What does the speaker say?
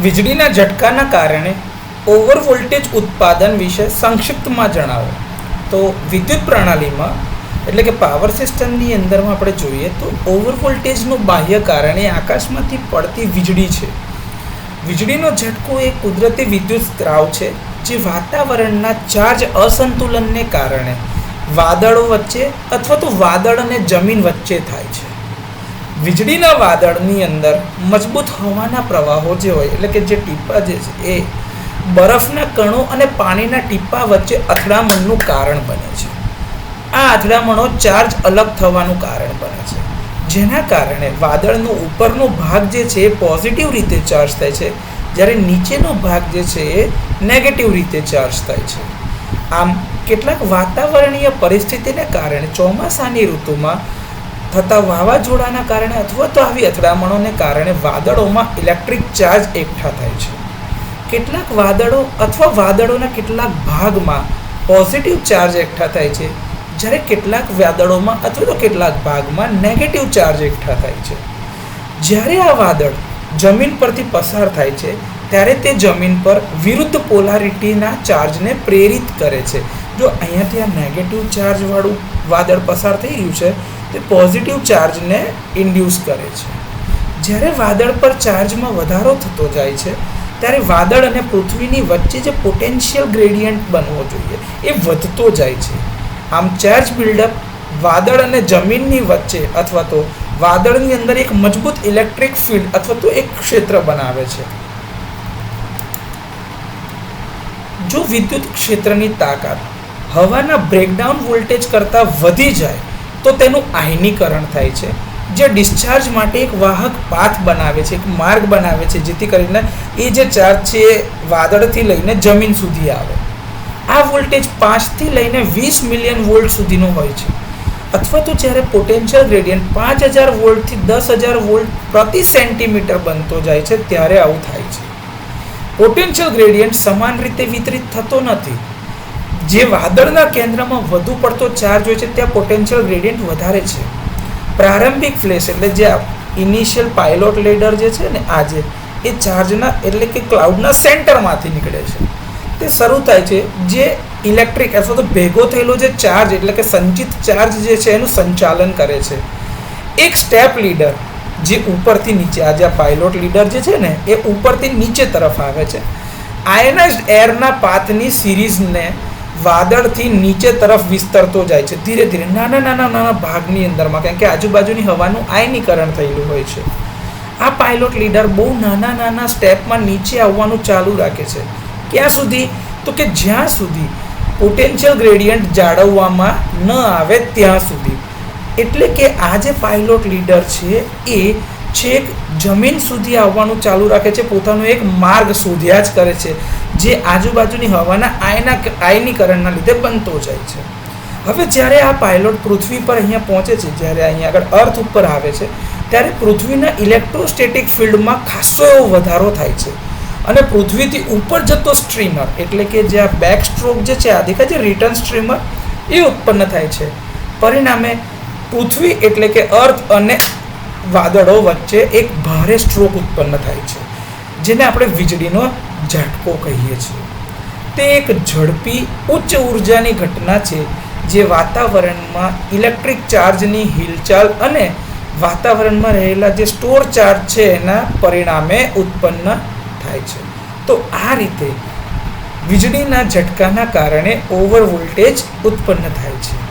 વીજળીના ઝટકાના કારણે over voltage ઉત્પાદન વિશે સંક્ષિપ્તમાં જણાવો. તો વિદ્યુત પ્રણાલીમાં એટલે કે પાવર સિસ્ટમની અંદરમાં આપણે જોઈએ તો ઓવર વોલ્ટેજનું બાહ્ય કારણ એ આકાશમાંથી પડતી વીજળી છે. વીજળીનો ઝટકો એ કુદરતી વિદ્યુત સ્ત્રાવ છે જે વાતાવરણના ચાર્જ અસંતુલનને કારણે વાદળો વચ્ચે અથવા તો વાદળ અને જમીન વચ્ચે થાય છે. વીજળીના વાદળની અંદર મજબૂત હવાના પ્રવાહો જે હોય એટલે કે જે ટીપા જે છે એ બરફના કણો અને પાણીના ટીપા વચ્ચે અથડામણનું કારણ બને છે. આ અથડામણો ચાર્જ અલગ થવાનું કારણ બને છે, જેના કારણે વાદળનો ઉપરનો ભાગ જે છે એ પોઝિટિવ રીતે ચાર્જ થાય છે, જ્યારે નીચેનો ભાગ જે છે એ નેગેટિવ રીતે ચાર્જ થાય છે. આમ કેટલાક વાતાવરણીય પરિસ્થિતિને કારણે ચોમાસાની ઋતુમાં થતા વાવાઝોડાના કારણે અથવા તો આવી અથડામણોને કારણે વાદળોમાં ઇલેક્ટ્રિક ચાર્જ એકઠા થાય છે. કેટલાક વાદળો અથવા વાદળોના કેટલાક ભાગમાં પોઝિટિવ ચાર્જ એકઠા થાય છે, જ્યારે કેટલાક વાદળોમાં અથવા તો કેટલાક ભાગમાં નેગેટિવ ચાર્જ એકઠા થાય છે. જ્યારે આ વાદળ જમીન પરથી પસાર થાય છે ત્યારે તે જમીન પર વિરુદ્ધ પોલારિટીના ચાર્જને પ્રેરિત કરે છે. જો અહીંયાથી આ નેગેટિવ ચાર્જવાળું વાદળ પસાર થઈ રહ્યું છે તે પોઝિટિવ ચાર્જને ઇન્ડ્યુસ કરે છે. જ્યારે વાદળ પર ચાર્જમાં વધારો થતો જાય છે ત્યારે વાદળ અને પૃથ્વીની વચ્ચે જે પોટેન્શિયલ ગ્રેડિયન્ટ બનવો જોઈએ એ વધતો જાય છે. આમ ચાર્જ બિલ્ડઅપ વાદળ અને જમીનની વચ્ચે અથવા તો વાદળની અંદર એક મજબૂત ઇલેક્ટ્રિક ફિલ્ડ અથવા તો એક ક્ષેત્ર બનાવે છે. જો વિદ્યુત ક્ષેત્રની તાકાત હવાના બ્રેકડાઉન વોલ્ટેજ કરતાં વધી જાય તો તેનું આયનીકરણ થાય છે, જે ડિસ્ચાર્જ માટે એક વાહક પાથ બનાવે છે, એક માર્ગ બનાવે છે, જેથી કરીને એ જે ચાર્જ છે એ વાદળથી લઈને જમીન સુધી આવે. આ વોલ્ટેજ 5થી લઈને 20 મિલિયન વોલ્ટ સુધીનો હોય છે. અથવા તો જ્યારે પોટેન્શિયલ ગ્રેડિયન્ટ 5000 વોલ્ટથી 10000 વોલ્ટ પ્રતિ સેન્ટીમીટર બનતો જાય છે ત્યારે આવું થાય છે. પોટેન્શિયલ ગ્રેડિયન્ટ સમાન રીતે વિતરિત થતો નથી. જે વાદળના કેન્દ્રમાં વધુ પડતો ચાર્જ હોય છે ત્યાં પોટેન્શિયલ ગ્રેડિયન્ટ વધારે છે. પ્રારંભિક ફ્લેશ એટલે જે ઇનિશિયલ પાયલોટ લેડર જે છે ને આજે એ ચાર્જના એટલે કે ક્લાઉડના સેન્ટરમાંથી નીકળે છે. તે શરૂ થાય છે જે ઇલેક્ટ્રિક અથવા તો ભેગો થયેલો જે ચાર્જ એટલે કે સંચિત ચાર્જ જે છે એનું સંચાલન કરે છે. એક સ્ટેપ લીડર જે ઉપરથી નીચે આજે આ પાયલોટ લીડર જે છે ને એ ઉપરથી નીચે તરફ આવે છે. આયનાઇઝ્ડ એરના પાથની સિરીઝને વાદળથી નીચે તરફ વિસ્તરતો જાય છે ધીરે ધીરે નાના ભાગની અંદરમાં, કારણ કે આજુબાજુની હવાનું આયનીકરણ થયેલું હોય છે. આ પાયલોટ લીડર બહુ નાના સ્ટેપમાં નીચે આવવાનું ચાલુ રાખે છે. ક્યાં સુધી? તો કે જ્યાં સુધી પોટેન્શિયલ ગ્રેડિયન્ટ જાળવવામાં ન આવે ત્યાં સુધી. એટલે કે આ જે પાયલોટ લીડર છે એ છેક જમીન સુધી આવવાનું ચાલુ રાખે છે, પોતાનો એક માર્ગ શોધ્યા જ કરે છે, જે આજુબાજુની હવાના આયનીકરણના લીધે બનતો જાય છે. હવે જ્યારે આ પાયલોટ પૃથ્વી પર અહીંયા પહોંચે છે, જ્યારે અહીંયા આગળ અર્થ ઉપર આવે છે ત્યારે પૃથ્વીના ઇલેક્ટ્રોસ્ટેટિક ફિલ્ડમાં ખાસો એવો વધારો થાય છે અને પૃથ્વીથી ઉપર જતો સ્ટ્રીમર એટલે કે જે આ બેક સ્ટ્રોક જે છે આ દેખાય છે રિટર્ન સ્ટ્રીમર એ ઉત્પન્ન થાય છે. પરિણામે પૃથ્વી એટલે કે અર્થ અને વાદળો વચ્ચે એક ભારે સ્ટ્રોક ઉત્પન્ન થાય છે, જેને આપણે વીજળીનો ઝટકો કહીએ છીએ. તે એક ઝડપી ઉચ્ચ ઉર્જાની ઘટના છે જે વાતાવરણમાં ઇલેક્ટ્રિક ચાર્જની હિલચાલ અને વાતાવરણમાં રહેલા જે સ્ટોર ચાર્જ છે એના પરિણામે ઉત્પન્ન થાય છે. તો આ રીતે વીજળીના ઝટકાના કારણે ઓવર વોલ્ટેજ ઉત્પન્ન થાય છે.